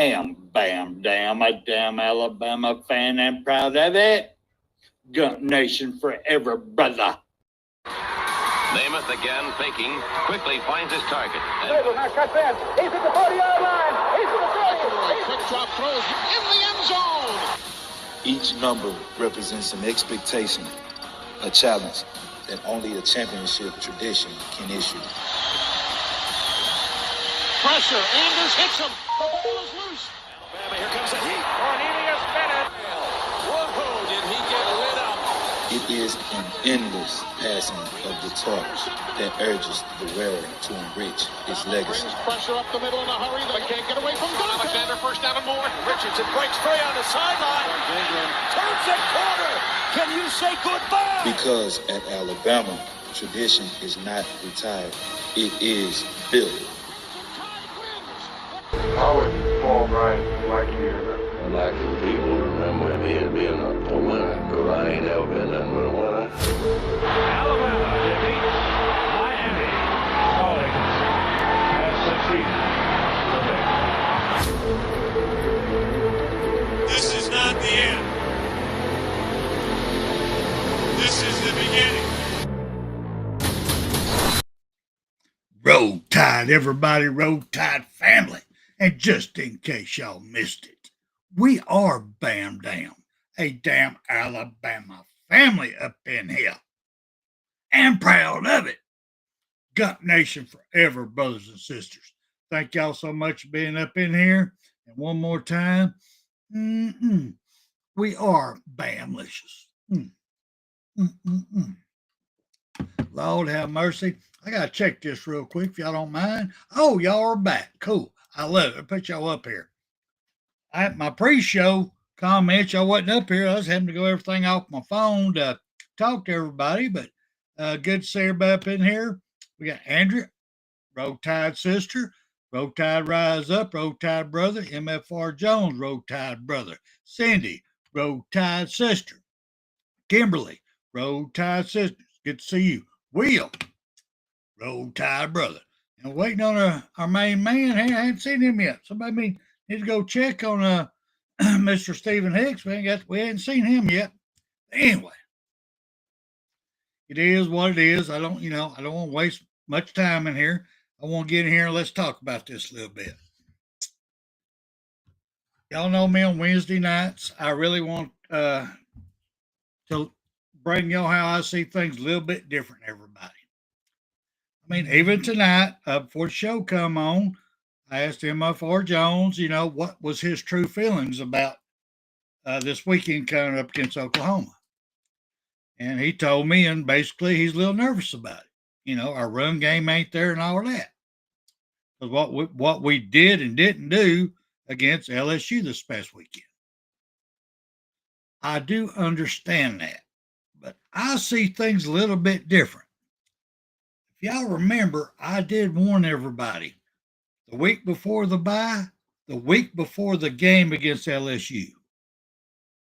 am Bam Dam, a damn Alabama fan and proud of it. Gun Nation forever, brother. Namath again faking, quickly finds his target. Now cuts in. He's at the 40-yard line. He's at the 30. Quick drop throws in the end zone. Each number represents an expectation, a challenge that only a championship tradition can issue. Pressure. Anders hits him. The ball is loose. Alabama, here comes the heat. Cornelius Bennett. Whoa, did he get lit up? It is an endless passing of the torch that urges the wearer to enrich his legacy. Brings pressure up the middle in a hurry. They can't get away from Duncan. Alexander first down and more. Richardson breaks free on the sideline. Turns the corner. Can you say goodbye? Because at Alabama, tradition is not retired. It is built. I was born right like you. I'd like for people to remember me as being a winner, because I ain't ever been nothing but a winner. Alabama defeats Miami. Calling has succeeded. This is not the end. This is the beginning. Roll Tide, everybody, Roll Tide family. And just in case y'all missed it, we are Bam Dam, a damn Alabama family up in here. And proud of it. Gut Nation forever, brothers and sisters. Thank y'all so much for being up in here. And one more time, we are Bamlicious. Lord have mercy. I got to check this real quick if y'all don't mind. Oh, y'all are back. Cool. I love it. I put y'all up here. My pre-show comments, y'all wasn't up here. I was having to go everything off my phone to talk to everybody, but good to see everybody up in here. We got Andrea, Roll Tide sister, Roll Tide Rise Up, Roll Tide brother, MFR Jones, Roll Tide brother, Cindy, Roll Tide sister, Kimberly, Roll Tide sister. Good to see you. Will, Roll Tide brother. And waiting on our main man. Hey, I haven't seen him yet. Somebody need to go check on Mr. Stephen Hicks. We hadn't seen him yet. Anyway, it is what it is. I don't want to waste much time in here. I want to get in here and let's talk about this a little bit. Y'all know me on Wednesday nights. I really want to bring y'all how I see things a little bit different, everybody. I mean, even tonight, before the show come on, I asked MFR Jones, what was his true feelings about this weekend coming up against Oklahoma. And he told me, and basically he's a little nervous about it. Our run game ain't there and all that. Because what we did and didn't do against LSU this past weekend. I do understand that. But I see things a little bit different. Y'all remember, I did warn everybody the week before the bye, the week before the game against LSU,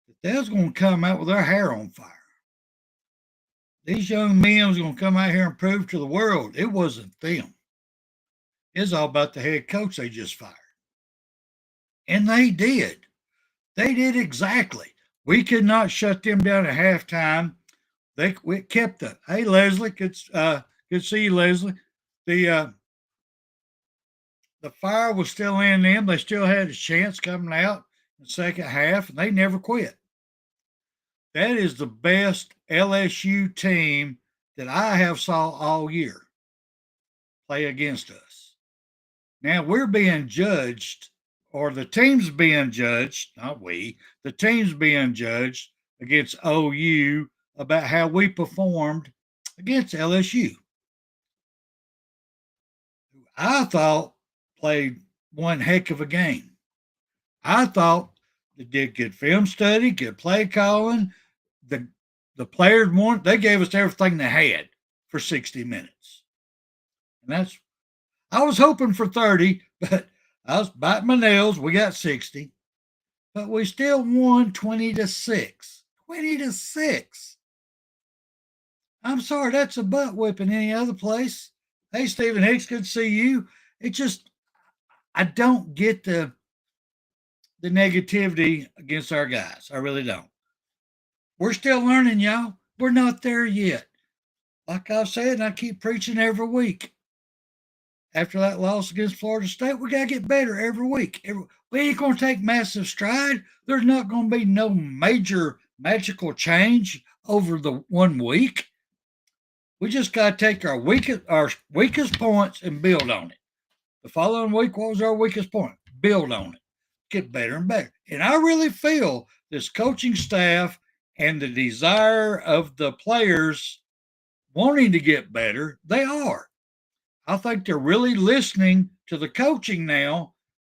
that they was going to come out with their hair on fire. These young men was going to come out here and prove to the world it wasn't them. It's all about the head coach they just fired. And they did. They did exactly. We could not shut them down at halftime. We kept it. Hey, Leslie, good to see you, Leslie. The fire was still in them. They still had a chance coming out in the second half, and they never quit. That is the best LSU team that I have saw all year play against us. Now we're being judged, or the team's being judged, not we, the team's being judged against OU about how we performed against LSU. I thought played one heck of a game. I thought they did good film study, good play calling. The players they gave us everything they had for 60 minutes. And I was hoping for 30, but I was biting my nails. We got 60. But we still won 20-6. 20-6. I'm sorry, that's a butt whipping any other place. Hey, Stephen Hicks, good to see you. It just, I don't get the the negativity against our guys. I really don't. We're still learning, y'all. We're not there yet. Like I said, and I keep preaching every week. After that loss against Florida State, we got to get better every week. We ain't going to take massive stride. There's not going to be no major magical change over the 1 week. We just got to take our weakest points and build on it. The following week, what was our weakest point? Build on it. Get better and better. And I really feel this coaching staff and the desire of the players wanting to get better, they are. I think they're really listening to the coaching now,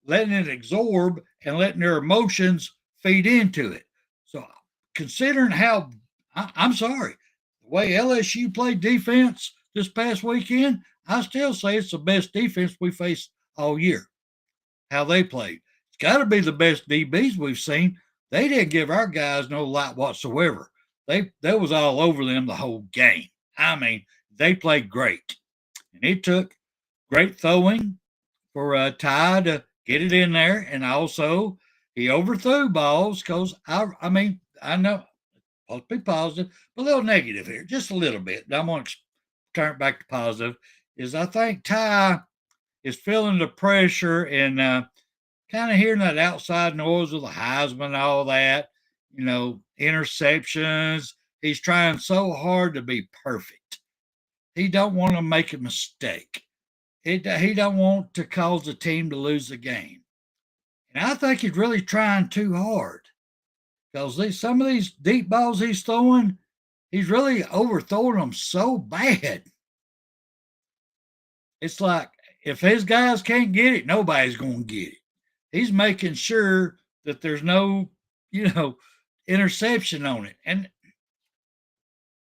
letting it absorb and letting their emotions feed into it. So considering how, I'm sorry, the way LSU played defense this past weekend, I still say it's the best defense we faced all year. How they played. It's got to be the best DBs we've seen. They didn't give our guys no light whatsoever. They was all over them the whole game. I mean, they played great. And it took great throwing for Ty to get it in there. And also, he overthrew balls because, I know, supposed to be positive, but a little negative here, just a little bit. I'm going to turn it back to positive, is I think Ty is feeling the pressure and kind of hearing that outside noise of the Heisman and all that, interceptions. He's trying so hard to be perfect. He don't want to make a mistake. He don't want to cause the team to lose the game. And I think he's really trying too hard because some of these deep balls he's throwing, he's really overthrowing them so bad. It's like if his guys can't get it, nobody's going to get it. He's making sure that there's no, interception on it. And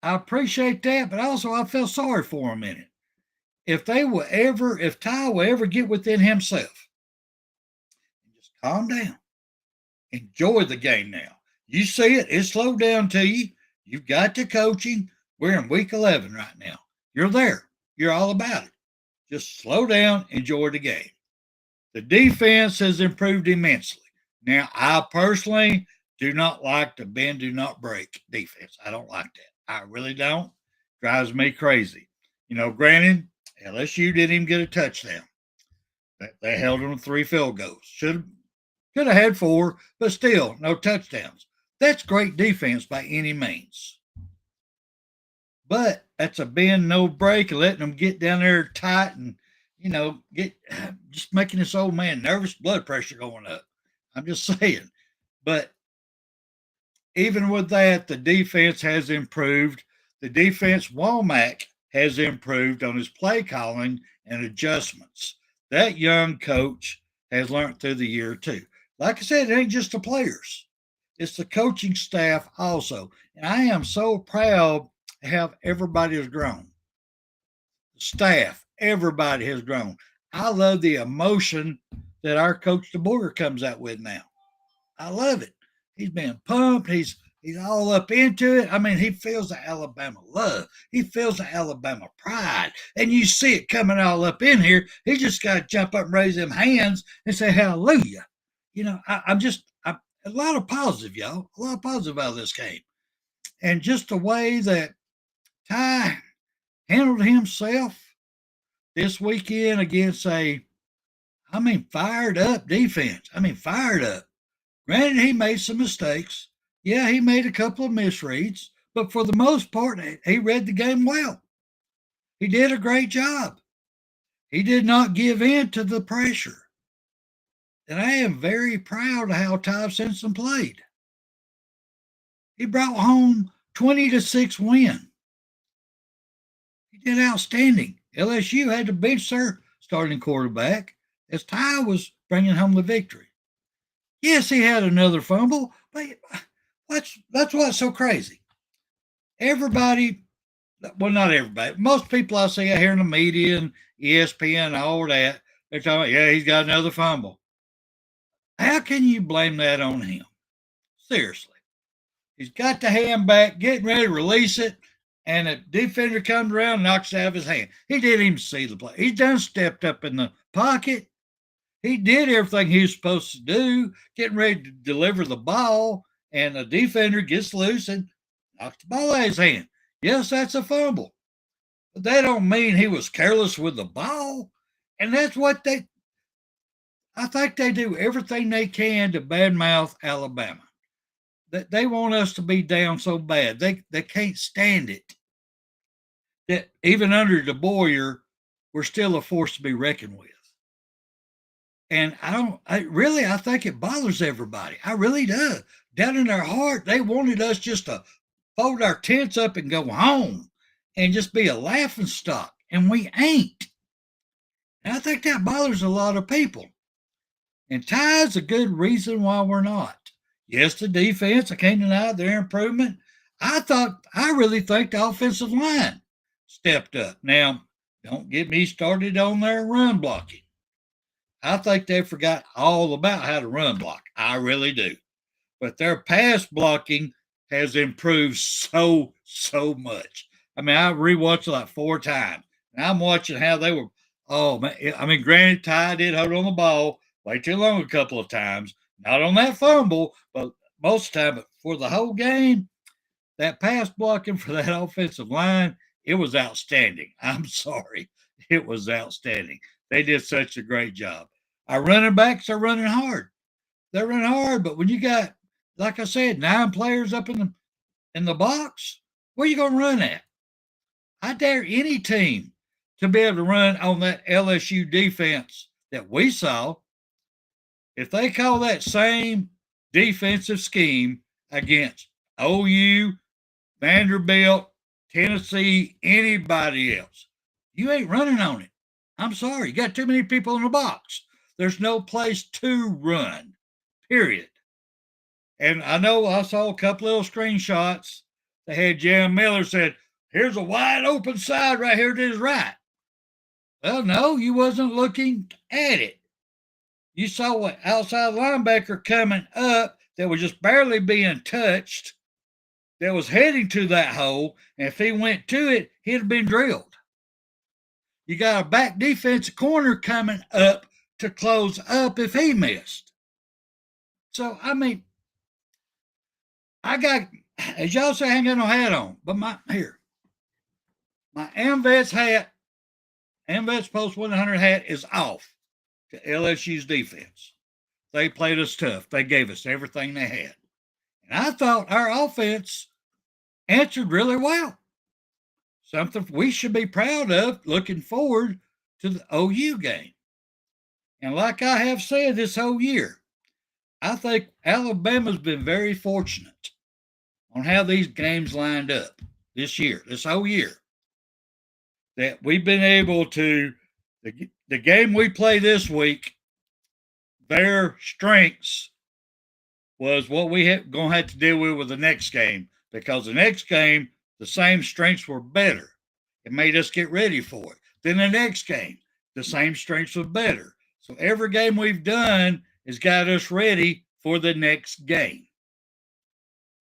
I appreciate that, but also I feel sorry for him in it. If Ty will ever get within himself, just calm down. Enjoy the game now. You see it, it's slowed down to you. You've got the coaching. We're in week 11 right now. You're there. You're all about it. Just slow down, enjoy the game. The defense has improved immensely. Now, I personally do not like the bend, do not break defense. I don't like that. I really don't. Drives me crazy. Granted, LSU didn't even get a touchdown. They held them to 3 field goals. Could have had 4, but still, no touchdowns. That's great defense by any means. But that's a bend, no break, and letting them get down there tight and, get just making this old man nervous, blood pressure going up. I'm just saying. But even with that, the defense has improved. The defense, Womack, has improved on his play calling and adjustments. That young coach has learned through the year too. Like I said, it ain't just the players. It's the coaching staff also. And I am so proud to have everybody has grown. The staff, everybody has grown. I love the emotion that our coach DeBoer comes out with now. I love it. He's been pumped. He's all up into it. I mean, he feels the Alabama love. He feels the Alabama pride. And you see it coming all up in here. He just got to jump up and raise them hands and say hallelujah. I'm a lot of positive, y'all. A lot of positive out of this game. And just the way that Ty handled himself this weekend against fired up defense. Fired up. Granted, he made some mistakes. Yeah, he made a couple of misreads, but for the most part, he read the game well. He did a great job. He did not give in to the pressure. And I am very proud of how Ty Simpson played. He brought home 20-6 win. He did outstanding. LSU had to bench their starting quarterback as Ty was bringing home the victory. Yes, he had another fumble, but that's what's so crazy. Everybody, well, not everybody, most people I see out here in the media and ESPN and all that, they're talking, yeah, he's got another fumble. How can you blame that on him? Seriously. He's got the hand back, getting ready to release it, and a defender comes around and knocks it out of his hand. He didn't even see the play. He done stepped up in the pocket. He did everything he was supposed to do, getting ready to deliver the ball, and the defender gets loose and knocks the ball out of his hand. Yes, that's a fumble. But that don't mean he was careless with the ball. And that's what I think they do everything they can to badmouth Alabama. They want us to be down so bad. They can't stand it. That even under DeBoyer, we're still a force to be reckoned with. And I think it bothers everybody. I really do. Down in their heart, they wanted us just to fold our tents up and go home and just be a laughing stock. And we ain't. And I think that bothers a lot of people. And Ty's a good reason why we're not. Yes, the defense, I can't deny their improvement. I really think the offensive line stepped up. Now, don't get me started on their run blocking. I think they forgot all about how to run block. I really do. But their pass blocking has improved so much. I mean, I rewatched it like 4 times. And I'm watching how they were. Oh, man. I mean, granted, Ty did hold on the ball way too long a couple of times. Not on that fumble, but most of the time. But for the whole game, that pass blocking for that offensive line, it was outstanding. I'm sorry. It was outstanding. They did such a great job. Our running backs are running hard. They're running hard, but when you got, like I said, 9 players up in the box, where you going to run at? I dare any team to be able to run on that LSU defense that we saw. If they call that same defensive scheme against OU, Vanderbilt, Tennessee, anybody else, you ain't running on it. I'm sorry. You got too many people in the box. There's no place to run, period. And I know I saw a couple little screenshots. They had Jam Miller said, here's a wide open side right here to his right. Well, no, you wasn't looking at it. You saw an outside linebacker coming up that was just barely being touched, that was heading to that hole, and if he went to it, he'd have been drilled. You got a back defensive corner coming up to close up if he missed. So, I mean, I got, as y'all say, I ain't got no hat on, but my AmVets hat, AmVets Post 100 hat is off to LSU's defense. They played us tough. They gave us everything they had. And I thought our offense answered really well. Something we should be proud of looking forward to the OU game. And like I have said this whole year, I think Alabama's been very fortunate on how these games lined up this year, this whole year. That we've been able to, the game we play this week, their strengths was what we going to have to deal with the next game. Because the next game, the same strengths were better. It made us get ready for it. Then the next game, the same strengths were better. So every game we've done has got us ready for the next game.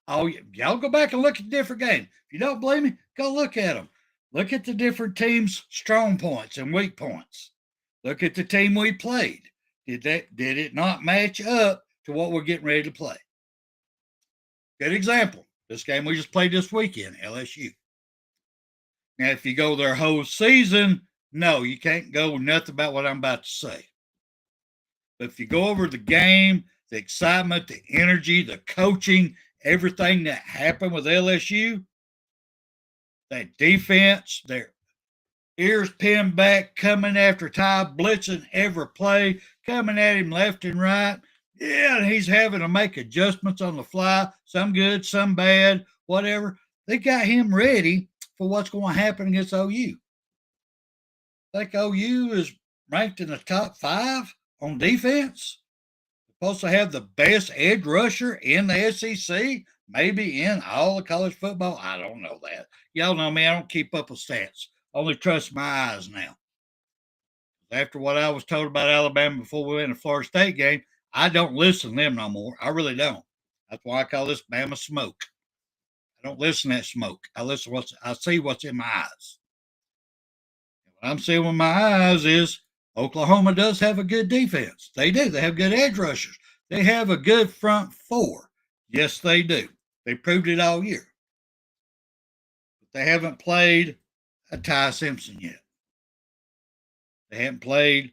Oh, y'all go back and look at different games. If you don't believe me, go look at them. Look at the different teams' strong points and weak points. Look at the team we played. Did it not match up to what we're getting ready to play? Good example. This game we just played this weekend, LSU. Now, if you go their whole season, no, you can't go nothing about what I'm about to say. But if you go over the game, the excitement, the energy, the coaching, everything that happened with LSU, that defense, their ears pinned back, coming after Ty, blitzing every play, coming at him left and right. Yeah, and he's having to make adjustments on the fly, some good, some bad, whatever. They got him ready for what's going to happen against OU. I think OU is ranked in the top 5 on defense. Supposed to have the best edge rusher in the SEC, maybe in all of college football. I don't know that. Y'all know me, I don't keep up with stats. I only trust my eyes now. After what I was told about Alabama before we went to Florida State game, I don't listen to them no more. I really don't. That's why I call this BAMA smoke. I don't listen to that smoke. I see what's in my eyes. And what I'm seeing with my eyes is Oklahoma does have a good defense. They do. They have good edge rushers. They have a good front four. Yes, they do. They proved it all year. But they haven't played a Ty Simpson yet. They haven't played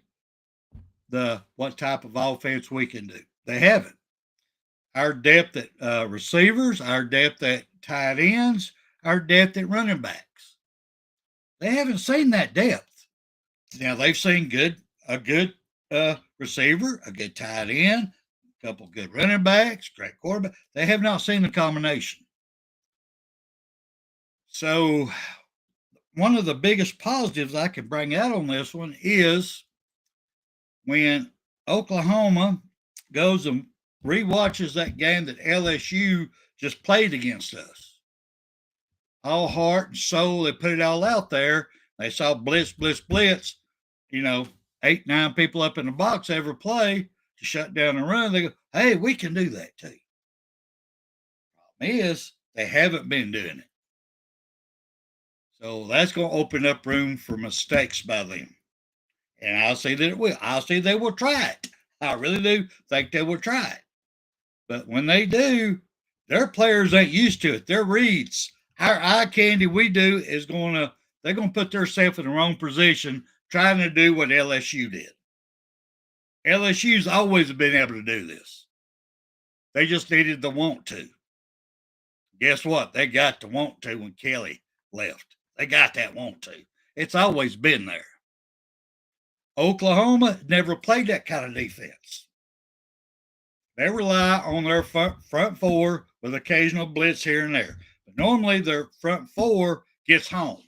what type of offense we can do. They haven't. Our depth at receivers, our depth at tight ends, our depth at running backs. They haven't seen that depth. Now they've seen a good receiver, a good tight end, a couple good running backs, great quarterback. They have not seen the combination. So one of the biggest positives I can bring out on this one is when Oklahoma goes and rewatches that game that LSU just played against us. All heart and soul, they put it all out there. They saw blitz, 8, 9 people up in the box every play to shut down the run. They go, hey, we can do that too. Problem is, they haven't been doing it. So that's going to open up room for mistakes by them. And I'll say that it will. I'll say they will try it. I really do think they will try it. But when they do, their players ain't used to it. Their reads, our eye candy we do is they're going to put themselves in the wrong position trying to do what LSU did. LSU's always been able to do this. They just needed the want to. Guess what? They got the want to when Kelly left. They got that want to. It's always been there. Oklahoma never played that kind of defense. They rely on their front four with occasional blitz here and there. But normally their front four gets home.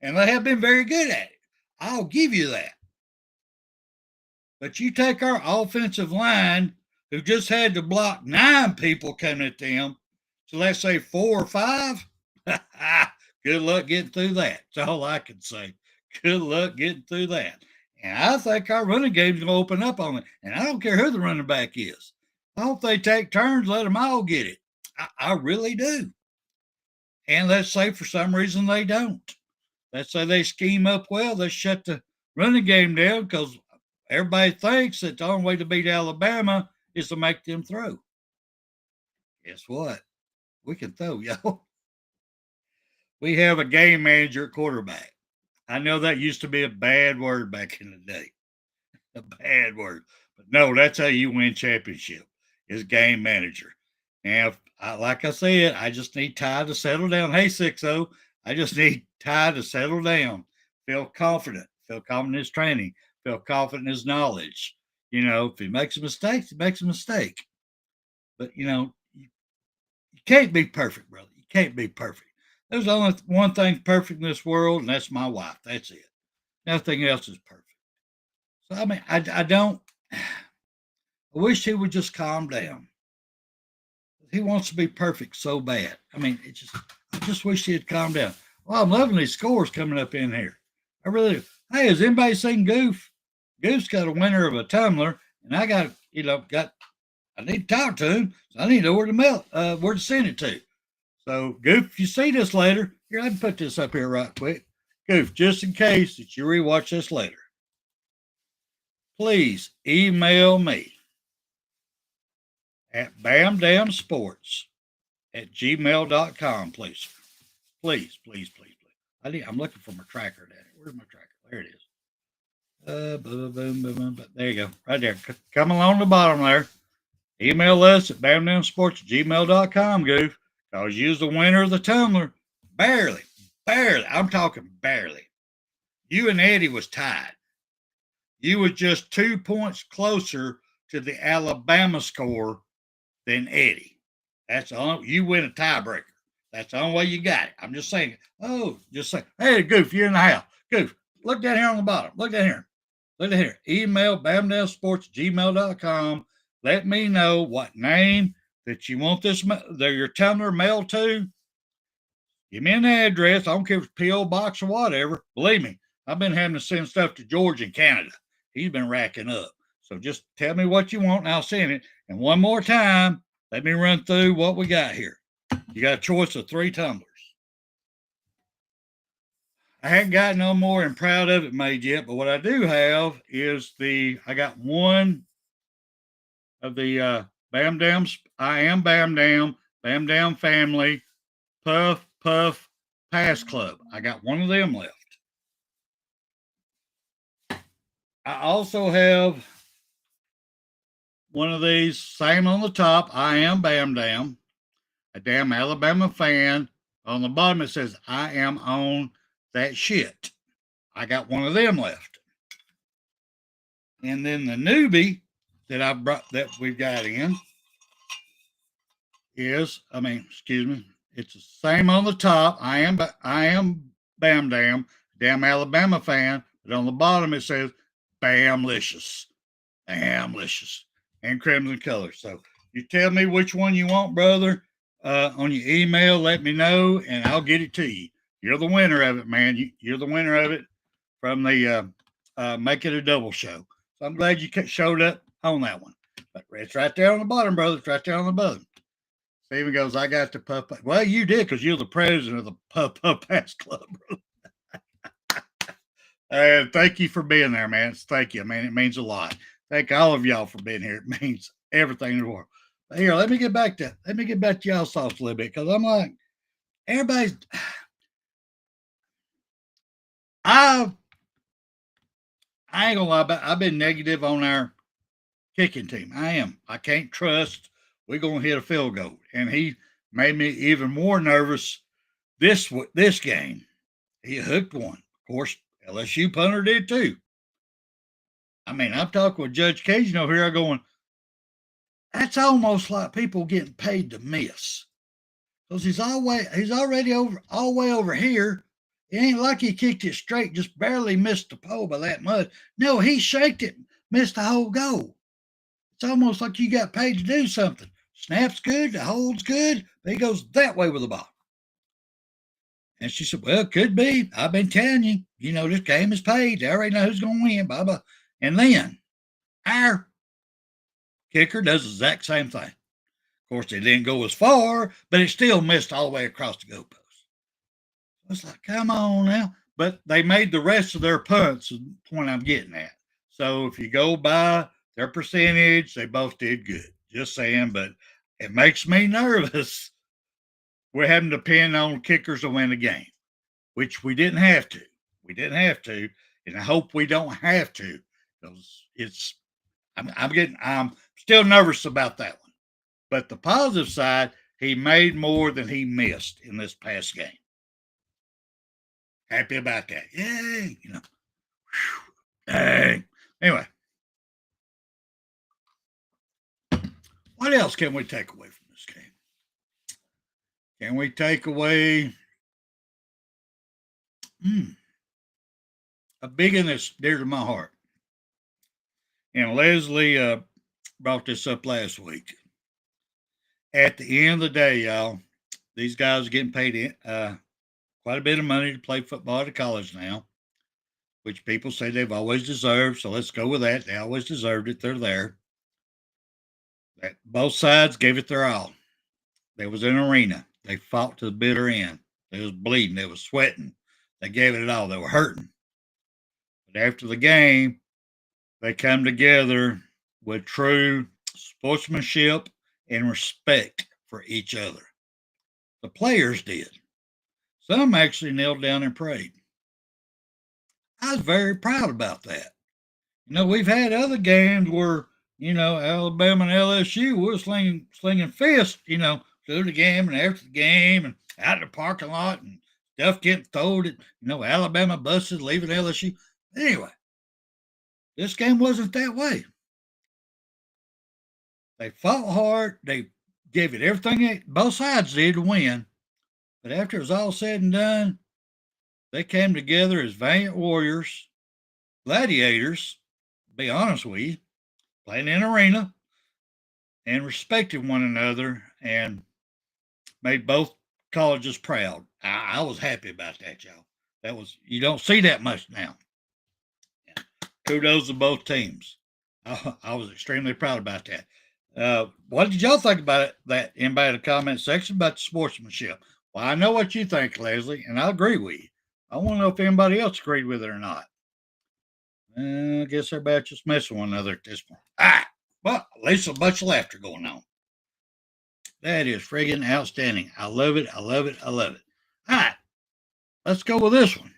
And they have been very good at it. I'll give you that. But you take our offensive line, who just had to block 9 people coming at them, so let's say 4 or 5, good luck getting through that. That's all I can say. Good luck getting through that. And I think our running game's going to open up on it. And I don't care who the running back is. I hope they take turns, let them all get it. I really do. And let's say for some reason they don't. Let's say they scheme up well. They shut the running game down because everybody thinks that the only way to beat Alabama is to make them throw. Guess what? We can throw, y'all. We have a game manager at quarterback. I know that used to be a bad word back in the day. A bad word. But no, that's how you win championship, is game manager. Now, like I said, I just need Ty to settle down. Hey, 6-0, I just need Ty to settle down. Feel confident. Feel confident in his training. Feel confident in his knowledge. If he makes a mistake, he makes a mistake. But, you can't be perfect, brother. You can't be perfect. There's only one thing perfect in this world, and that's my wife. That's it. Nothing else is perfect. So, I mean, I wish he would just calm down. He wants to be perfect so bad. I mean, I just wish he'd calm down. Well, I'm loving these scores coming up in here. I really do. Hey, has anybody seen Goof? Goof's got a winner of a tumbler, and I I need to talk to him, so I need to know where to send it to. So, Goof, if you see this later, here, let me put this up here right quick. Goof, just in case that you rewatch this later, please email me at bamdamsports@gmail.com, please. Please. I'm looking for my tracker, Daddy. Where's my tracker? There it is. Boom. There you go. Right there. Come along the bottom there. Email us at bamdamsports@gmail.com, Goof. Because you're the winner of the tumbler. Barely. I'm talking barely. You and Eddie was tied. You were just 2 points closer to the Alabama score than Eddie. That's all. You win a tiebreaker. That's the only way you got it. I'm just saying. Hey, Goof, you're in the house. Goof, look down here on the bottom. Look down here. Email bamdamsports@gmail.com. Let me know what name that you want your tumbler mailed to. Give me an address. I don't care if it's P.O. Box or whatever. Believe me, I've been having to send stuff to George in Canada. He's been racking up. So just tell me what you want and I'll send it. And one more time, let me run through what we got here. You got a choice of 3 tumblers. I hadn't got no more and proud of it made yet, but what I do have is I got one of the Bam Dams. I am Bam Dam family, Puff Pass Club. I got one of them left. I also have one of these, same on the top. I am Bam Dam, a damn Alabama fan. On the bottom it says, I am on that shit. I got one of them left. And then the newbie that we've got in is, it's the same on the top. I am Bam Dam, damn Alabama fan. But on the bottom it says Bamlicious, Bamlicious, and crimson color. So you tell me which one you want, brother. On your email, let me know, and I'll get it to you. You're the winner of it, man. You're the winner of it from the Make It a Double show. So I'm glad you showed up on that one. But it's right there on the bottom, brother. It's right there on the bottom. Stephen goes, I got the Puff. Well, you did, because you're the president of the Puff Pass Club, bro. And thank you for being there, man. Thank you, man. It means a lot. Thank all of y'all for being here. It means everything in the world. But here, let me get back to y'all sauce a little bit, because I'm like, everybody's. I ain't gonna lie about. I've been negative on our kicking team. I am. I can't trust we're gonna hit a field goal, and he made me even more nervous. This game, he hooked one. Of course, LSU punter did too. I mean, I'm talking with Judge Cajun over here, going, that's almost like people getting paid to miss. Because he's already all the way over here. It ain't like he kicked it straight, just barely missed the pole by that much. No, he shaked it, missed the whole goal. It's almost like you got paid to do something. Snap's good, the hold's good, but he goes that way with the ball. And she said, well, it could be. I've been telling you, this game is paid. They already know who's going to win, blah, blah. And then our kicker does the exact same thing. Of course, it didn't go as far, but it still missed all the way across the goalpost. It's like, come on now. But they made the rest of their punts, is the point I'm getting at. So if you go by their percentage, they both did good. Just saying, but it makes me nervous. We're having to depend on kickers to win the game, which we didn't have to. We didn't have to, and I hope we don't have to, because I'm still nervous about that one. But the positive side, he made more than he missed in this past game. Happy about that. Yay, Dang. Anyway, what else can we take away from this game? Can we take away a big one that's dear to my heart? And Leslie brought this up last week. At the end of the day, y'all, these guys are getting paid quite a bit of money to play football at college now, which people say they've always deserved. So let's go with that. They always deserved it. They're there. Both sides gave it their all. There was an arena. They fought to the bitter end. They was bleeding. They was sweating. They gave it all. They were hurting. But after the game, they come together with true sportsmanship and respect for each other. The players did. Some actually knelt down and prayed. I was very proud about that. We've had other games where, Alabama and LSU were slinging fists, through the game and after the game and out in the parking lot and stuff getting thrown at, Alabama buses leaving LSU. Anyway, this game wasn't that way. They fought hard. They gave it everything both sides did to win. But after it was all said and done, they came together as valiant warriors, gladiators, to be honest with you, playing in an arena, and respected one another and made both colleges proud. I was happy about that, y'all. You don't see that much now. Kudos to both teams. I was extremely proud about that. What did y'all think about it? That anybody in the comment section about the sportsmanship? Well, I know what you think, Leslie, and I agree with you. I want to know if anybody else agreed with it or not. I guess everybody just messing with one another at this point. Well, at least a bunch of laughter going on. That is friggin' outstanding. I love it. I love it. I love it. All right, let's go with this one.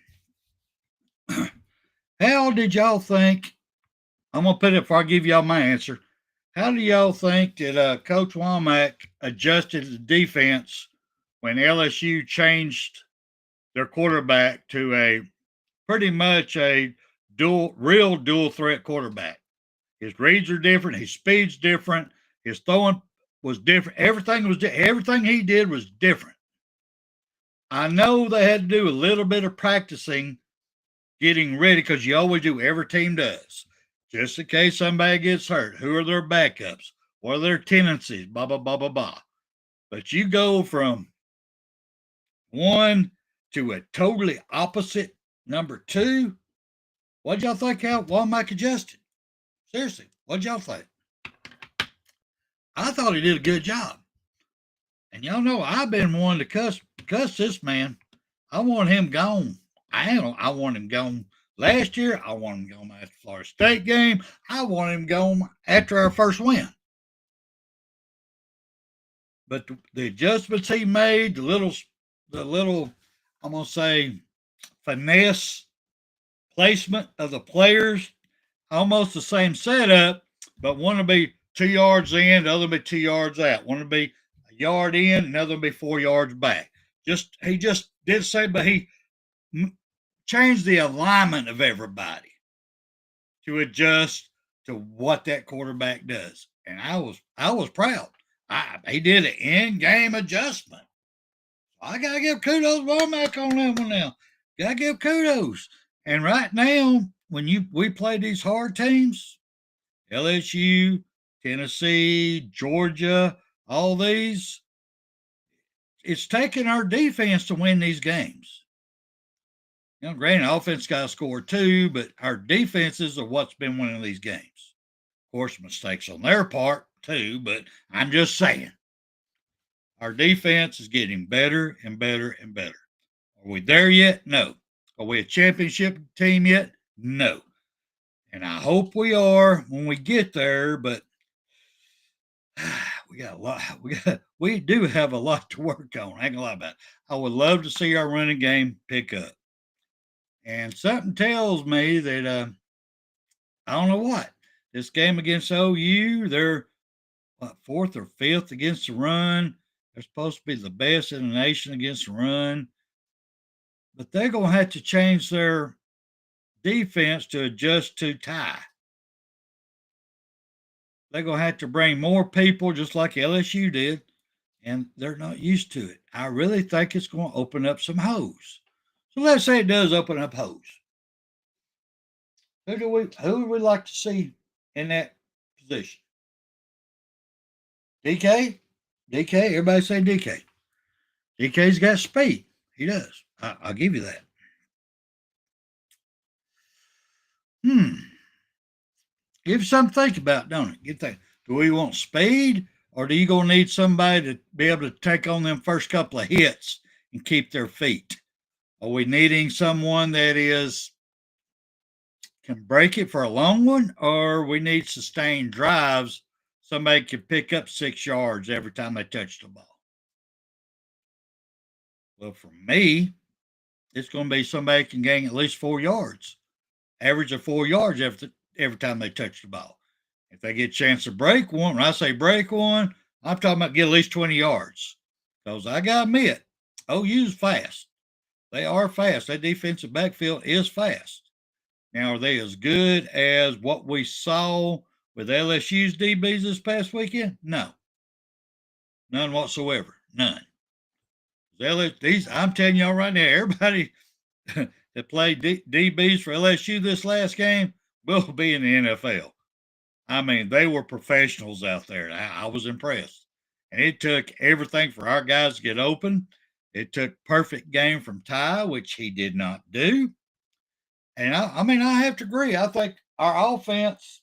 How did y'all think? I'm going to put it before I give y'all my answer. How do y'all think that Coach Womack adjusted the defense when LSU changed their quarterback to a pretty much a real dual threat quarterback? His reads are different. His speed's different. His throwing was different. Everything he did was different. I know they had to do a little bit of practicing getting ready because you always do. Every team does. Just in case somebody gets hurt. Who are their backups? What are their tendencies? Blah, blah, blah, blah, blah. But you go from one to a totally opposite number two. What'd y'all think how Womack adjusted? Seriously, what'd y'all think? I thought he did a good job. And y'all know I've been one to cuss this man. I want him gone. I want him gone last year. I want him gone after the Florida State game. I want him gone after our first win. But the adjustments he made, the little, I'm going to say, finesse placement of the players, almost the same setup, but one will be 2 yards in, the other will be 2 yards out. One will be a yard in, another will be 4 yards back. He just did the same, but he changed the alignment of everybody to adjust to what that quarterback does. And I was proud. He did an in-game adjustment. I gotta give kudos to Womack on that one now. Gotta give kudos. And right now, when we play these hard teams, LSU, Tennessee, Georgia, all these, it's taking our defense to win these games. You know, granted, offense got to score too, but our defenses are what's been winning these games. Of course, mistakes on their part too, but I'm just saying. Our defense is getting better and better and better. Are we there yet? No. Are we a championship team yet? No. And I hope we are when we get there, but we got a lot. We do have a lot to work on. I ain't gonna lie about it. I would love to see our running game pick up. And something tells me that I don't know what. This game against OU, they're fourth or fifth against the run. They're supposed to be the best in the nation against the run. But they're going to have to change their defense to adjust to tie. They're going to have to bring more people just like LSU did, and they're not used to it. I really think it's going to open up some holes. So let's say it does open up holes. Who would we like to see in that position? DK? DK? Everybody say DK. DK's got speed. He does. I'll give you that. Give something to think about, don't it? Do we want speed, or do you gonna need somebody to be able to take on them first couple of hits and keep their feet? Are we needing someone that can break it for a long one, or we need sustained drives? Somebody can pick up 6 yards every time they touch the ball. Well, for me, it's going to be somebody can gain at least 4 yards, average of 4 yards every time they touch the ball. If they get a chance to break one, when I say break one, I'm talking about get at least 20 yards. Because I got to admit, OU's fast. They are fast. That defensive backfield is fast. Now, are they as good as what we saw with LSU's DBs this past weekend? No. None whatsoever. None. I'm telling y'all right now, everybody that played DBs for LSU this last game will be in the NFL. I mean, they were professionals out there. I was impressed. And it took everything for our guys to get open. It took perfect game from Ty, which he did not do. And I have to agree. I think our offense,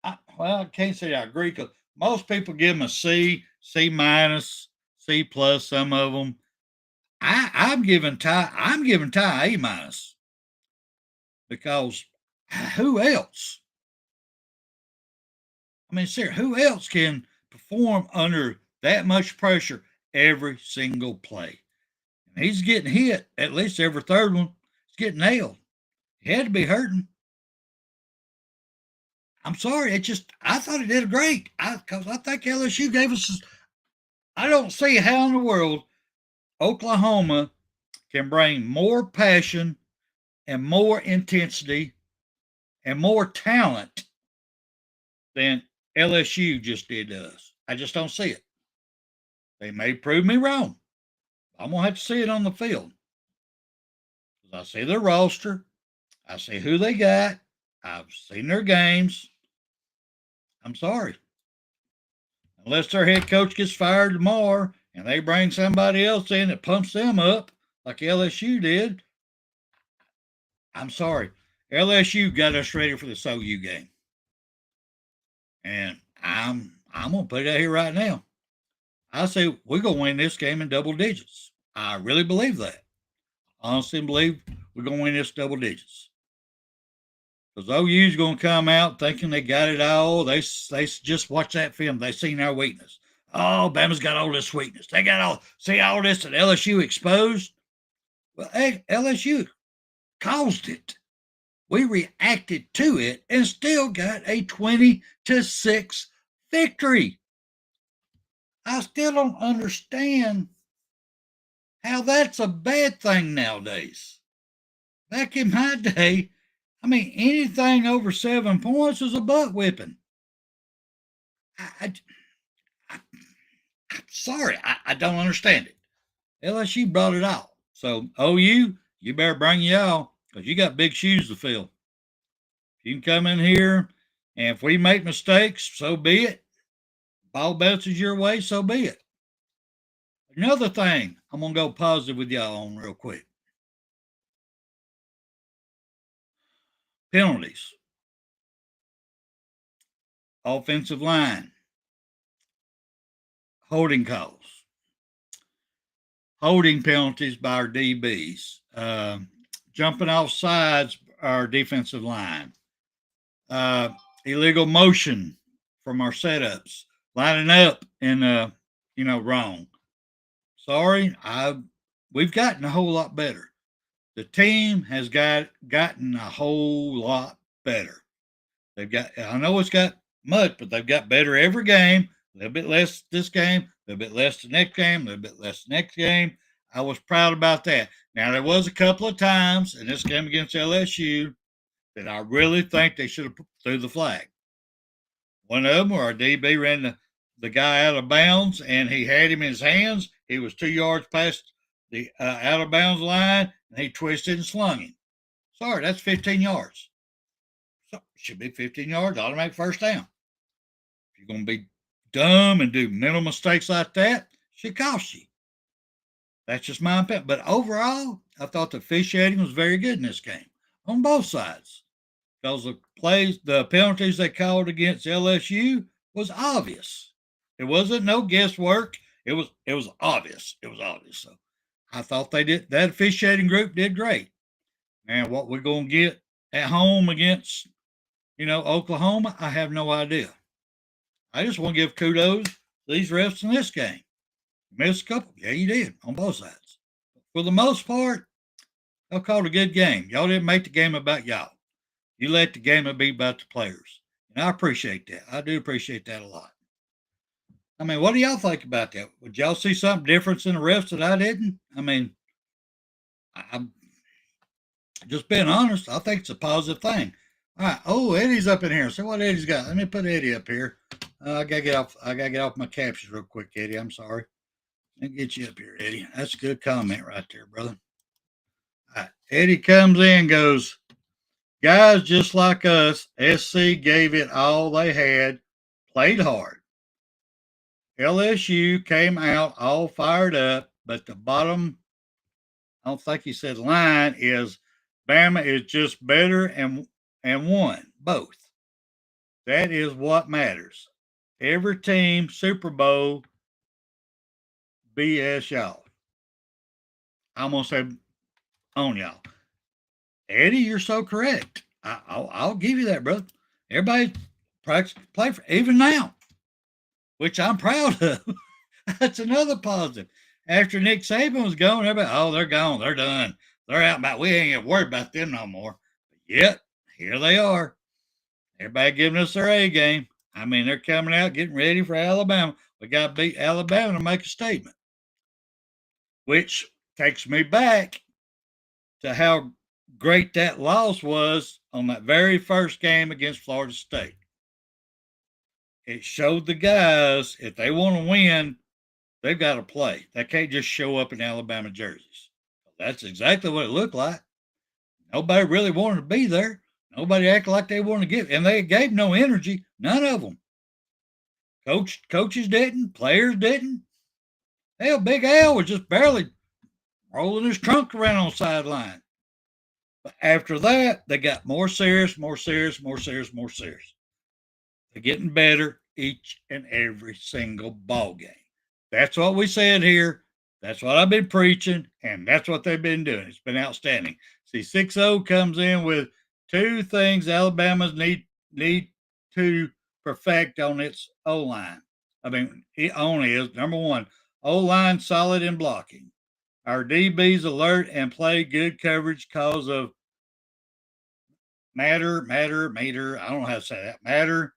I can't say I agree because most people give them a C minus, C plus, some of them. I'm giving Ty A minus, because who else? I mean, seriously, who else can perform under that much pressure every single play? And he's getting hit at least every third one. He's getting nailed. He had to be hurting. I'm sorry. I thought he did great. Because I think LSU gave us. I don't see how in the world Oklahoma can bring more passion and more intensity and more talent than LSU just did to us. I just don't see it. They may prove me wrong. I'm going to have to see it on the field. I see their roster. I see who they got. I've seen their games. I'm sorry. Unless their head coach gets fired tomorrow and they bring somebody else in that pumps them up like LSU did, I'm sorry. LSU got us ready for the OU game. And I'm going to put it out here right now. I say we're going to win this game in double digits. I really believe that. I honestly believe we're going to win this double digits. Because OU's going to come out thinking they got it all. They just watch that film. They seen our weakness. Oh, Bama's got all this weakness. They got all this that LSU exposed. Well, hey, LSU caused it. We reacted to it and still got a 20-6 victory. I still don't understand how that's a bad thing nowadays. Back in my day, I mean, anything over 7 points was a butt whipping. I'm sorry, I don't understand it. LSU brought it out. So, OU, you better bring y'all, because you got big shoes to fill. You can come in here, and if we make mistakes, so be it. Ball bounces your way, so be it. Another thing I'm going to go positive with y'all on real quick. Penalties. Offensive line. Holding calls. Holding penalties by our DBs. Jumping off sides, our defensive line. Illegal motion from our setups. Lining up and, wrong. Sorry, we've gotten a whole lot better. The team has gotten a whole lot better. I know it's got much, but they've got better every game. A little bit less this game, a little bit less the next game, a little bit less the next game. I was proud about that. Now, there was a couple of times in this game against LSU that I really think they should have threw the flag. One of them where our DB ran the guy out of bounds, and he had him in his hands. He was 2 yards past the out of bounds line, and he twisted and slung him. Sorry, that's 15 yards. So it should be 15 yards, automatic first down. If you're going to be dumb and do mental mistakes like that, it should cost you. That's just my opinion. But overall, I thought the officiating was very good in this game on both sides. Because the penalties they called against LSU was obvious. It wasn't no guesswork. It was obvious. It was obvious. So I thought that officiating group did great. And what we're going to get at home against, Oklahoma, I have no idea. I just want to give kudos to these refs in this game. You missed a couple. Yeah, you did on both sides. For the most part, y'all called a good game. Y'all didn't make the game about y'all. You let the game be about the players. And I appreciate that. I do appreciate that a lot. I mean, what do y'all think about that? Would y'all see something different in the refs that I didn't? I mean, I'm just being honest. I think it's a positive thing. All right. Oh, Eddie's up in here. So what Eddie's got? Let me put Eddie up here. I gotta get off my captions real quick, Eddie. I'm sorry. Let me get you up here, Eddie. That's a good comment right there, brother. All right. Eddie comes in and goes, guys just like us, SC gave it all they had, played hard. LSU came out all fired up, but the bottom, I don't think he said line, is Bama is just better and won both. That is what matters. Every team, Super Bowl, BS y'all. I almost said on y'all. Eddie, you're so correct. I'll give you that, brother. Everybody practice play for even now, which I'm proud of. That's another positive. After Nick Saban was gone, everybody, oh, they're gone, they're done, they're out. About we ain't worried about them no more. But yet here they are. Everybody giving us their A game. I mean, they're coming out getting ready for Alabama. We got to beat Alabama to make a statement, which takes me back to how great that loss was on that very first game against Florida State. It showed the guys if they want to win, they've got to play. They can't just show up in Alabama jerseys. That's exactly what it looked like. Nobody really wanted to be there. Nobody acted like they wanted to give, and they gave no energy. None of them. Coaches didn't. Players didn't. Hell, Big Al was just barely rolling his trunk around on the sideline. But after that, they got more serious, more serious, more serious, more serious. They're getting better each and every single ball game. That's what we said here. That's what I've been preaching, and that's what they've been doing. It's been outstanding. See, 6-0 comes in with two things Alabama's need to perfect on its O-line. I mean, it only is, number one, O-line solid in blocking. Our DBs alert and play good coverage cause of Matter. I don't know how to say that. Matter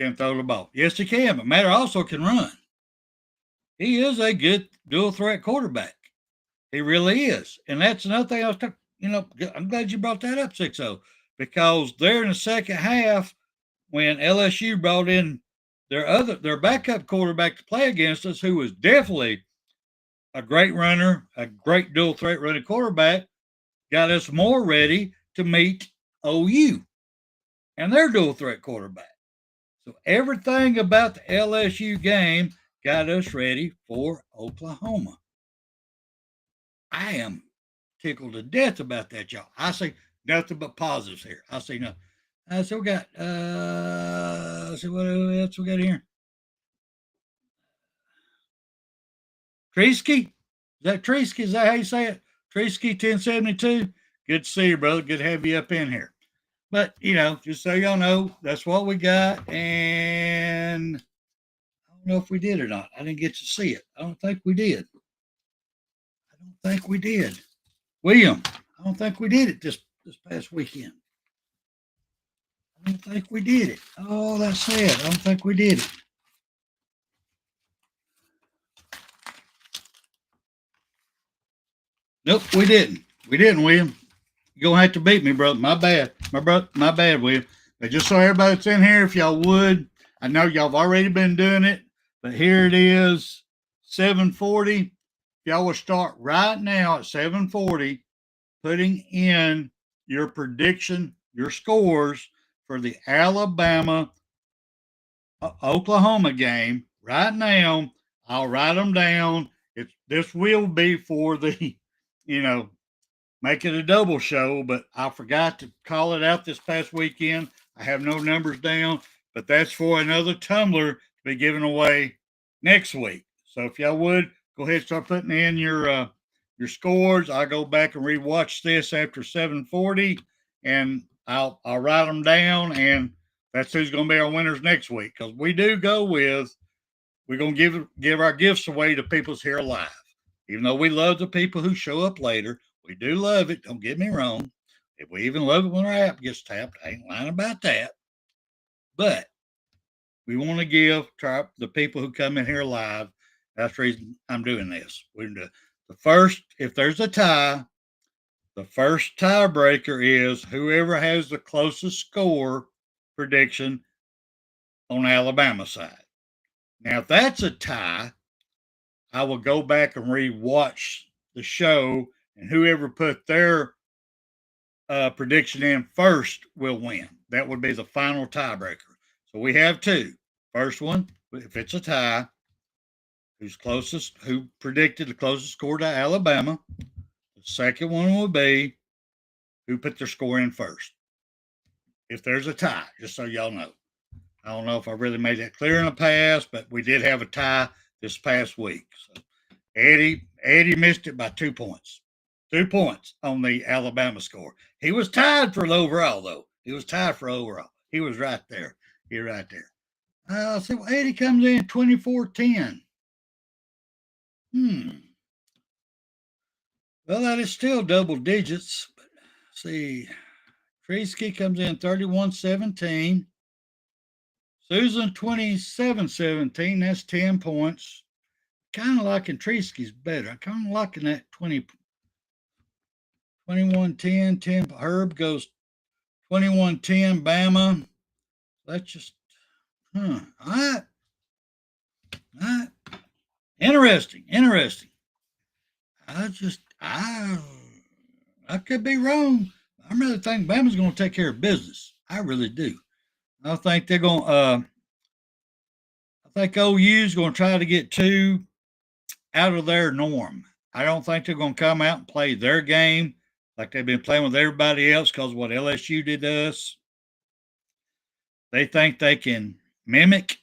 can throw the ball. Yes, he can, but Matter also can run. He is a good dual threat quarterback. He really is. And that's another thing I was talking, I'm glad you brought that up, 6-0, because there in the second half, when LSU brought in their backup quarterback to play against us, who was definitely a great runner, a great dual threat running quarterback, got us more ready to meet OU and their dual threat quarterback. So everything about the LSU game got us ready for Oklahoma. I am tickled to death about that, y'all. I see nothing but positives here. I see nothing. So we got, let's see what else we got here. Tresky? Is that Tresky? Is that how you say it? Tresky 1072? Good to see you, brother. Good to have you up in here. But, just so y'all know, that's what we got. And I don't know if we did or not. I didn't get to see it. I don't think we did. William, I don't think we did it this past weekend. I don't think we did it. Oh, that's sad. I don't think we did it. Nope, we didn't. We didn't, William. You're going to have to beat me, brother. My bad. My bad, William. But just so everybody that's in here, if y'all would, I know y'all have already been doing it, but here it is, 7:40. If y'all will start right now at 7:40, putting in your prediction, your scores for the Alabama Oklahoma game right now. I'll write them down. This will be for the, make it a double show, but I forgot to call it out this past weekend. I have no numbers down, but that's for another tumbler to be given away next week. So if y'all would, go ahead and start putting in your scores. I'll go back and rewatch this after 7:40, and I'll write them down, and that's who's going to be our winners next week. Because we do go with, we're going to give our gifts away to people's here live. Even though we love the people who show up later, we do love it. Don't get me wrong. If we even love it when our app gets tapped, I ain't lying about that. But we want to give to the people who come in here live. That's the reason I'm doing this. We're the first, if there's a tie, the first tiebreaker is whoever has the closest score prediction on Alabama side. Now, if that's a tie, I will go back and rewatch the show, and whoever put their prediction in first will win. That would be the final tiebreaker. So we have two. First one, if it's a tie, who predicted the closest score to Alabama. The second one will be who put their score in first. If there's a tie, just so y'all know. I don't know if I really made that clear in the past, but we did have a tie this past week. So Eddie missed it by 2 points. 2 points on the Alabama score. He was tied for the overall, though. He was tied for overall. He was right there. He was right there. So Eddie comes in 24-10. Well, that is still double digits. But see, Treesky comes in 31-17. Susan 27-17. That's 10 points. Kind of liking Treesky's better. I'm kind of liking that 21-10. 10. Herb goes 21-10. Bama. That's just, all right. Interesting. I could be wrong. I really think Bama's going to take care of business. I really do. I think they're going I think OU's going to try to get 2 out of their norm. I don't think they're going to come out and play their game like they've been playing with everybody else because of what LSU did to us. They think they can mimic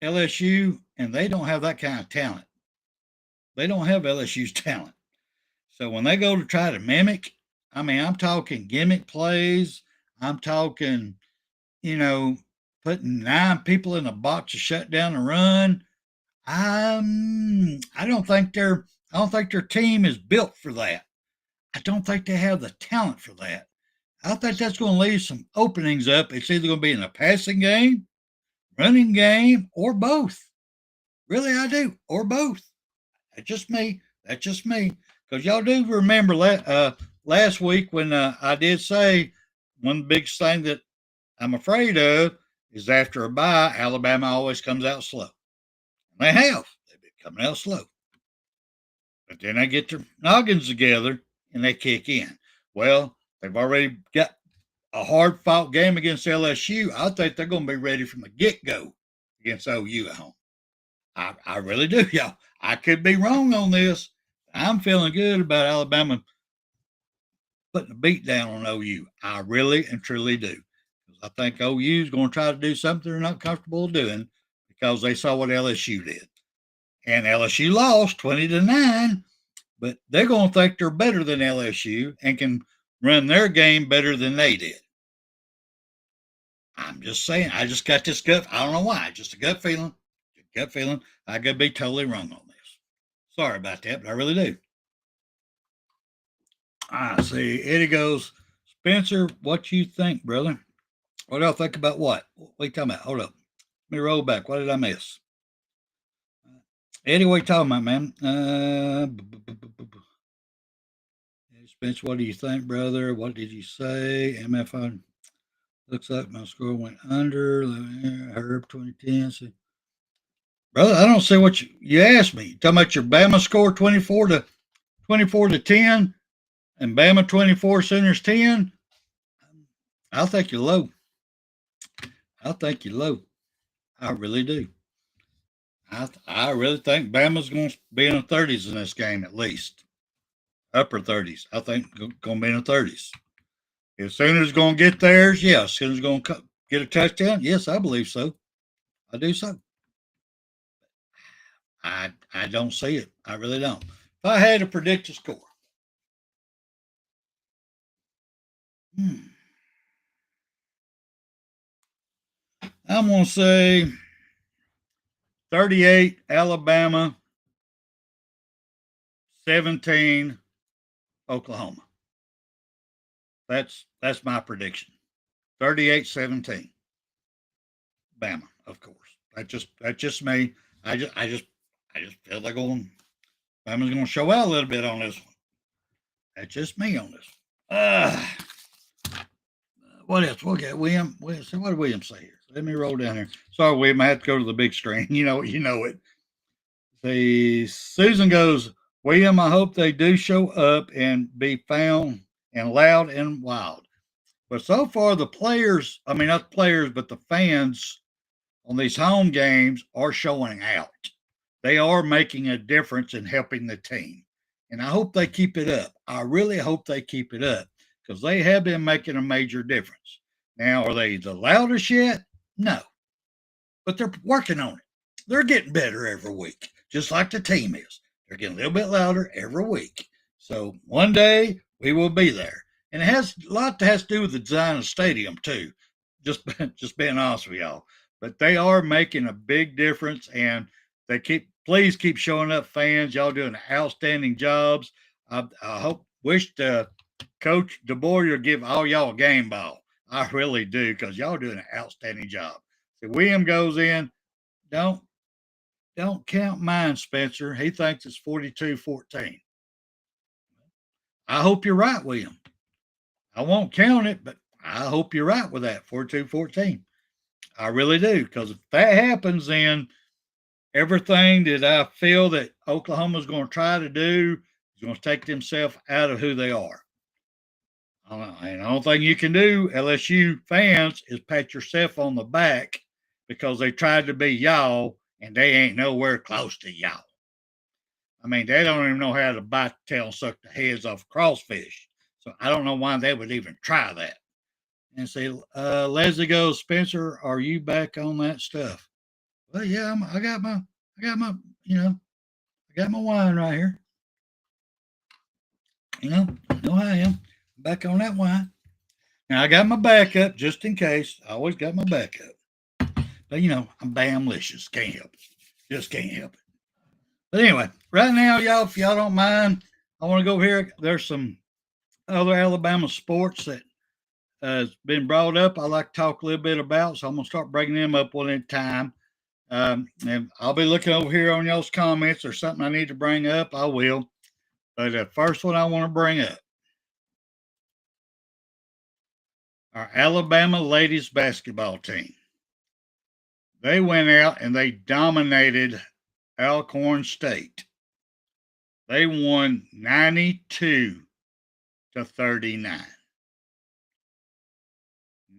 LSU, and they don't have that kind of talent. They don't have LSU's talent. So when they go to try to mimic, I mean, I'm talking gimmick plays. I'm talking, putting 9 people in a box to shut down the run. I don't think their team is built for that. I don't think they have the talent for that. I think that's going to leave some openings up. It's either going to be in a passing game, running game, or both. Really, I do, or both. That's just me. Because y'all do remember last week when I did say one big thing that I'm afraid of is after a bye, Alabama always comes out slow. They have. They've been coming out slow. But then they get their noggins together and they kick in. Well, they've already got a hard-fought game against LSU. I think they're going to be ready from the get-go against OU at home. I really do, y'all. I could be wrong on this. I'm feeling good about Alabama putting a beat down on OU. I really and truly do. Because I think OU is going to try to do something they're not comfortable doing because they saw what LSU did. And LSU lost 20-9, but they're going to think they're better than LSU and can run their game better than they did. I'm just saying. I just got this gut. I don't know why. Just a gut feeling. I could be totally wrong on this. Sorry about that, but I really do. I see. Eddie goes, Spencer, what you think, brother? What do y'all think about what? What are you talking about? Hold up. Let me roll back. What did I miss? Eddie, what are you talking about, man? Spencer, what do you think, brother? What did you say? MFI looks like my score went under. Herb 2010. See. Brother, I don't see what you asked me. You talking about your Bama score 24-10 and Bama 24, Sooners 10? I think you're low. I really do. I really think Bama's going to be in the 30s in this game at least. Upper 30s. I think going to be in the 30s. If Sooners going to get theirs, yes. Sooners going to get a touchdown? Yes, I believe so. I do so. I don't see it. I really don't. If I had to predict a score, I'm going to say 38 Alabama, 17 Oklahoma. That's my prediction. 38-17. Bama, of course. That's just me. I just feel like Bama's going to show out a little bit on this one. That's just me on this. What else? Okay, William. So what did William say here? Let me roll down here. Sorry, William. I have to go to the big screen. You know it. See, Susan goes, William, I hope they do show up and be found and loud and wild. But so far, the players, I mean, not the players, but the fans on these home games are showing out. They are making a difference in helping the team. And I hope they keep it up. I really hope they keep it up because they have been making a major difference. Now, are they the loudest yet? No. But they're working on it. They're getting better every week, just like the team is. They're getting a little bit louder every week. So one day we will be there. And it has a lot that has to do with the design of the stadium, too. Just being honest with y'all. But they are making a big difference, and please keep showing up, fans. Y'all doing outstanding jobs. I wish Coach DeBoer would give all y'all a game ball. I really do, because y'all doing an outstanding job. So William goes in. Don't count mine, Spencer. He thinks it's 42-14. I hope you're right, William. I won't count it, but I hope you're right with that, 42-14. I really do, because if that happens, then everything that I feel that Oklahoma's going to try to do is going to take themselves out of who they are. And the only thing you can do, LSU fans, is pat yourself on the back because they tried to be y'all, and they ain't nowhere close to y'all. I mean, they don't even know how to bite the tail and suck the heads off crawfish. So I don't know why they would even try that. And say, Leslie goes, Spencer, are you back on that stuff? Well, yeah, I got my wine right here. You know I am. Back on that wine. Now I got my backup just in case. I always got my backup. But I'm bamlicious. Can't help it. Just can't help it. But anyway, right now, y'all, if y'all don't mind, I want to go here. There's some other Alabama sports that has been brought up. I like to talk a little bit about, so I'm going to start breaking them up one at a time. And I'll be looking over here on y'all's comments or something I need to bring up. I will. But the first one I want to bring up, our Alabama ladies basketball team. They went out and they dominated Alcorn State. They won 92-39.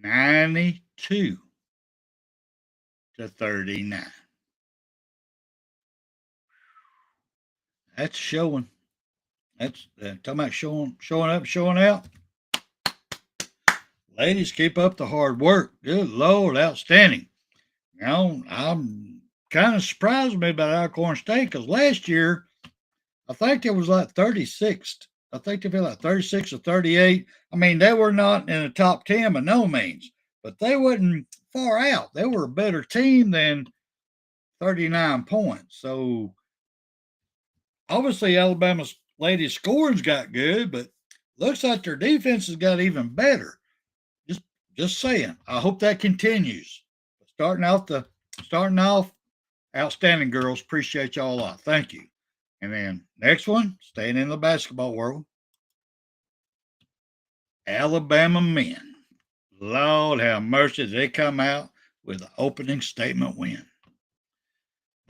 92-39. That's showing. That's talking about showing up, showing out. Ladies, keep up the hard work. Good Lord, outstanding. I'm kind of surprised me about Alcorn State because last year, I think it was like 36th. I think they feel like 36 or 38. I mean, they were not in the top 10 by no means, but they wasn't far out. They were a better team than 39 points. So obviously Alabama's ladies scoring's got good, but looks like their defense has got even better. Just saying. I hope that continues. Starting off, outstanding girls. Appreciate y'all a lot. Thank you. And then next one, staying in the basketball world. Alabama men. Lord have mercy. They come out with an opening statement win.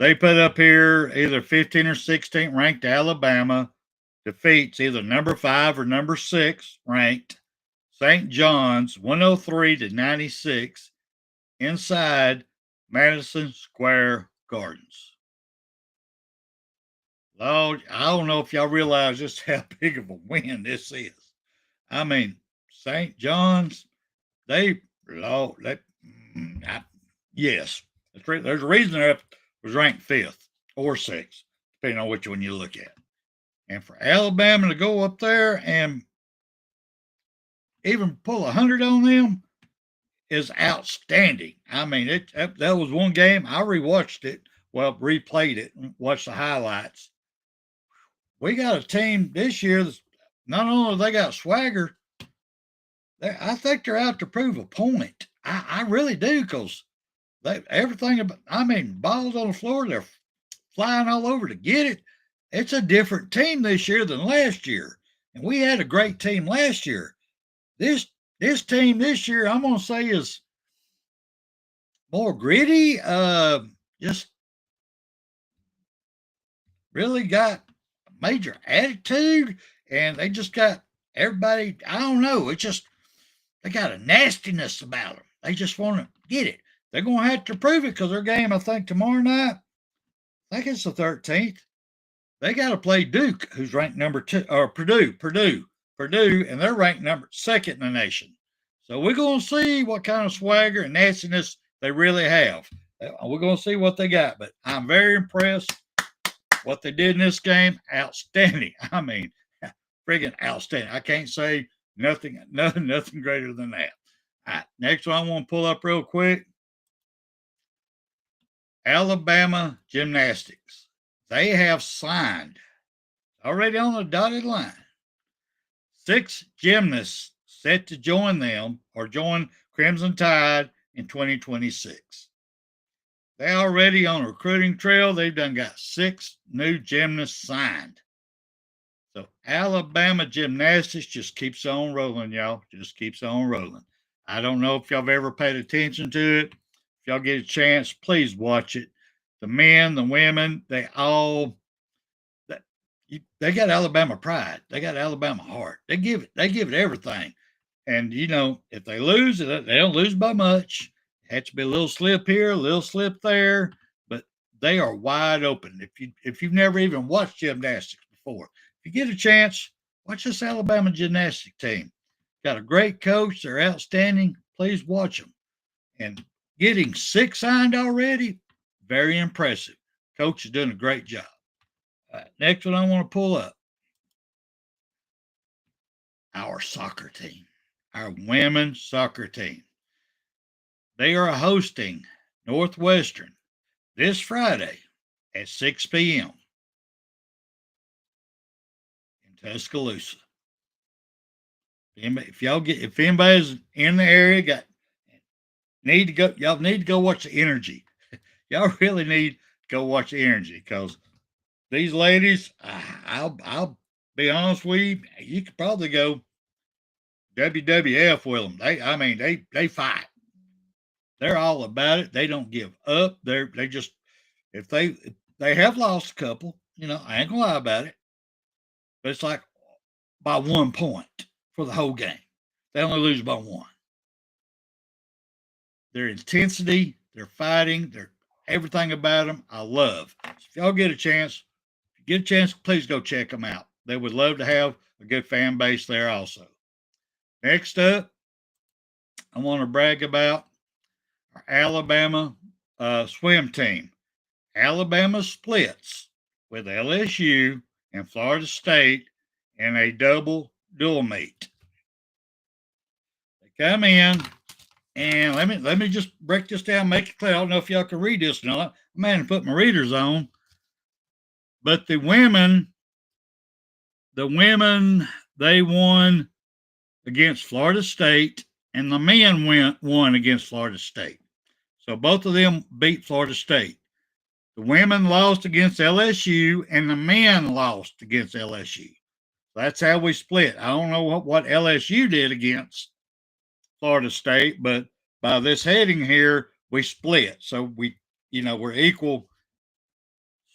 They put up here either 15 or 16 ranked Alabama defeats either number 5 or number 6 ranked St. John's 103-96 inside Madison Square Gardens. Lord, I don't know if y'all realize just how big of a win this is. I mean, St. John's, yes. There's a reason they was ranked 5th or 6th, depending on which one you look at. And for Alabama to go up there and even pull 100 on them is outstanding. I mean, that was one game. I rewatched it, replayed it, and watched the highlights. We got a team this year that's not only they got swagger, I think they're out to prove a point. I really do, because everything about, balls on the floor, they're flying all over to get it. It's a different team this year than last year. And we had a great team last year. This team this year, I'm going to say, is more gritty. Just really got major attitude, and they just got everybody. I don't know. It's just they got a nastiness about them. They just want to get it. They're going to have to prove it because their game, I think, tomorrow night, I think it's the 13th. They got to play Duke, who's ranked number 2, or Purdue, and they're ranked number 2nd in the nation. So we're going to see what kind of swagger and nastiness they really have. We're going to see what they got, but I'm very impressed. what they did in this game, outstanding. I mean, friggin' outstanding. I can't say nothing greater than that. All right, next one I want to pull up real quick. Alabama Gymnastics. They have signed, already on the dotted line, 6 gymnasts set to join them or join Crimson Tide in 2026. They're already on a recruiting trail. They've done got 6 new gymnasts signed. So Alabama Gymnastics just keeps on rolling, y'all. Just keeps on rolling. I don't know if y'all have ever paid attention to it. If y'all get a chance, please watch it. The men, the women, they got Alabama pride. They got Alabama heart. They give it everything. And you know, if they lose, they don't lose by much. It has to be a little slip here, a little slip there, but they are wide open. If you've never even watched gymnastics before, if you get a chance, watch this Alabama gymnastic team. Got a great coach. They're outstanding. Please watch them. And getting 6 signed already, very impressive. Coach is doing a great job. Next one I want to pull up. Our soccer team, our women's soccer team. They are hosting Northwestern this Friday at 6 p.m. in Tuscaloosa. If anybody's in the area, y'all need to go watch the energy. Y'all really need to go watch the energy because these ladies, I'll be honest with you, you could probably go WWF with them. They fight. They're all about it. They don't give up. They just, if they have lost a couple, you know, I ain't gonna lie about it, but it's like by 1 point for the whole game. They only lose by 1. Their intensity, their fighting, their everything about them, I love. So if y'all get a chance, please go check them out. They would love to have a good fan base there also. Next up, I want to brag about our Alabama swim team. Alabama splits with LSU and Florida State in a dual meet. They come in, and let me just break this down, make it clear. I don't know if y'all can read this or not. I'm going to put my readers on. But the women, they won against Florida State, and the men won against Florida State. So both of them beat Florida State. The women lost against LSU, and the men lost against LSU. That's how we split. I don't know what LSU did against Florida State, but by this heading here, we split. So we're equal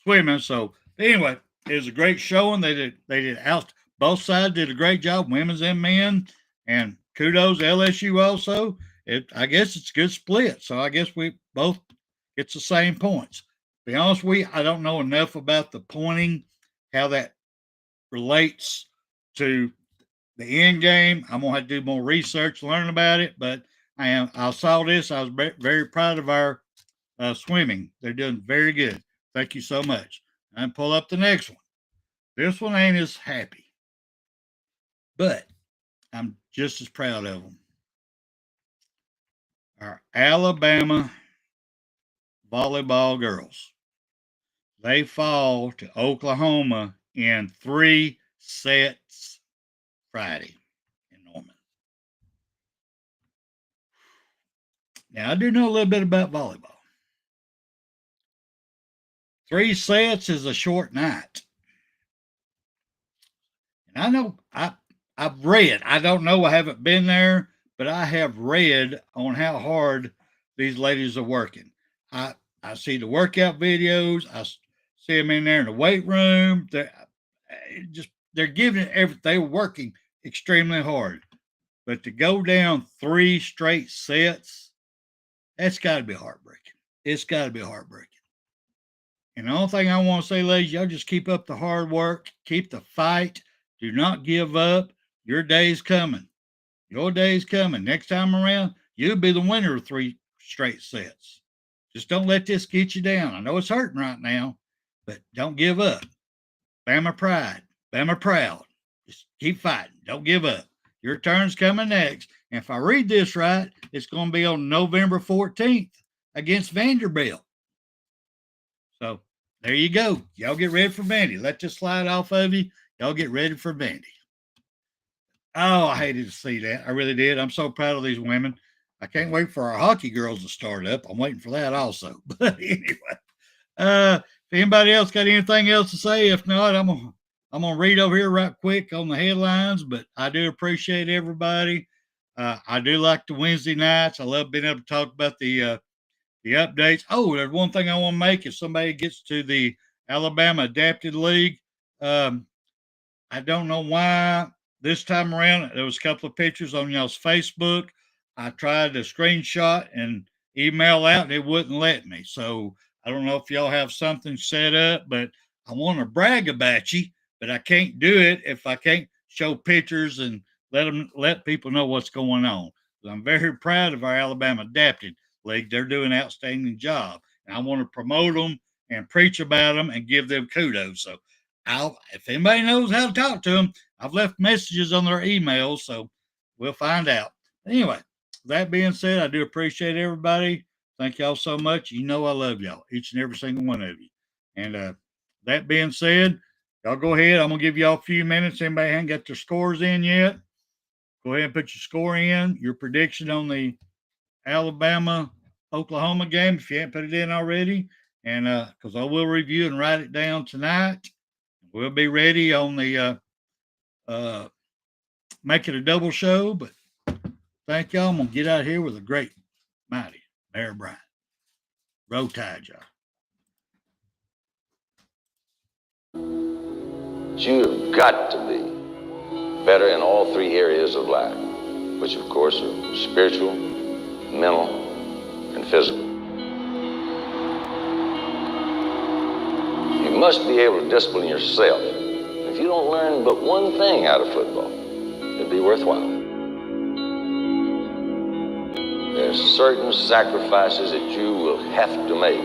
swimming. So anyway, it was a great showing. They did out. Both sides did a great job, women's and men. And kudos LSU also. I guess it's a good split. So I guess we both get the same points. To be honest with you, I don't know enough about the pointing, how that relates to the end game. I'm gonna have to do more research, learn about it. But I saw this. I was very proud of our swimming. They're doing very good. Thank you so much. And pull up the next one. This one ain't as happy, but I'm just as proud of them. Our Alabama volleyball girls. They fall to Oklahoma in 3 sets Friday in Norman. Now, I do know a little bit about volleyball. 3 sets is a short night. And I know I've read, I don't know, I haven't been there, but I have read on how hard these ladies are working. I see the workout videos. I see them in there in the weight room. They're giving it everything. They're working extremely hard. But to go down 3 straight sets, that's got to be heartbreaking. It's got to be heartbreaking. And the only thing I want to say, ladies, y'all just keep up the hard work. Keep the fight. Do not give up. Your day's coming. Your day's coming. Next time around, you'll be the winner of 3 straight sets. Just don't let this get you down. I know it's hurting right now, but don't give up. Bama pride, Bama proud. Just keep fighting. Don't give up. Your turn's coming next. And if I read this right, it's going to be on November 14th against Vanderbilt. So there you go. Y'all get ready for Vandy. Let this slide off of you. Y'all get ready for Vandy. Oh, I hated to see that. I really did. I'm so proud of these women. I can't wait for our hockey girls to start up. I'm waiting for that also. But anyway, if anybody else got anything else to say, if not, I'm gonna read over here right quick on the headlines. But I do appreciate everybody. I do like the Wednesday nights. I love being able to talk about the updates. Oh, there's one thing I want to make. If somebody gets to the Alabama Adapted League, I don't know why this time around there was a couple of pictures on y'all's Facebook. I tried to screenshot and email out, and it wouldn't let me. So I don't know if y'all have something set up, but I want to brag about you, but I can't do it if I can't show pictures and let people know what's going on. I'm very proud of our Alabama Adapted League. They're doing an outstanding job, and I want to promote them and preach about them and give them kudos. So if anybody knows how to talk to them, I've left messages on their emails, so we'll find out. Anyway, that being said, I do appreciate everybody. Thank y'all so much. You know I love y'all, each and every single one of you. And that being said, y'all go ahead. I'm going to give y'all a few minutes. Anybody hasn't got their scores in yet, go ahead and put your score in, your prediction on the Alabama-Oklahoma game if you haven't put it in already. And because I will review and write it down tonight. We'll be ready on the make it a double show, but thank y'all. I'm going to get out here with a great, mighty Bear Bryant. Roll Tide, y'all. You've got to be better in all three areas of life, which of course are spiritual, mental, and physical. You must be able to discipline yourself. If you don't learn but one thing out of football, it'll be worthwhile. There's certain sacrifices that you will have to make.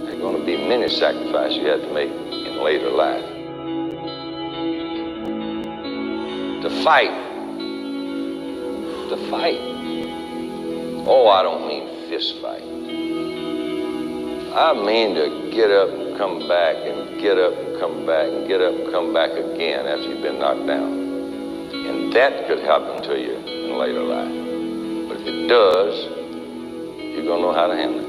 There are going to be many sacrifices you have to make in later life. To fight. Oh, I don't mean fist fight. I mean to get up and come back and get up and come back and get up and come back again after you've been knocked down. And that could happen to you in later life. But if it does, you're going to know how to handle it.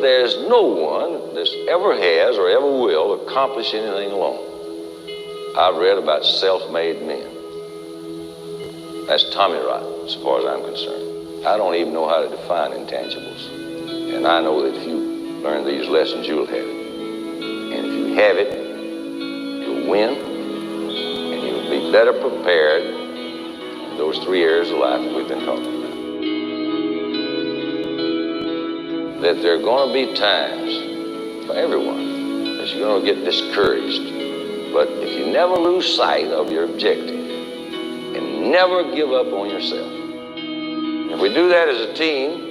There's no one that ever has or ever will accomplish anything alone. I've read about self-made men. That's Tommy Rot, as far as I'm concerned. I don't even know how to define intangibles. And I know that if you learn these lessons, you'll have it. And if you have it, you'll win, and you'll be better prepared in those three areas of life that we've been talking about. That there are going to be times for everyone that you're going to get discouraged. But if you never lose sight of your objective and never give up on yourself, if we do that as a team,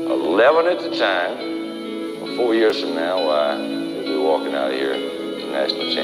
11 at the time, 4 years from now, why, we'll be walking out of here as national champions.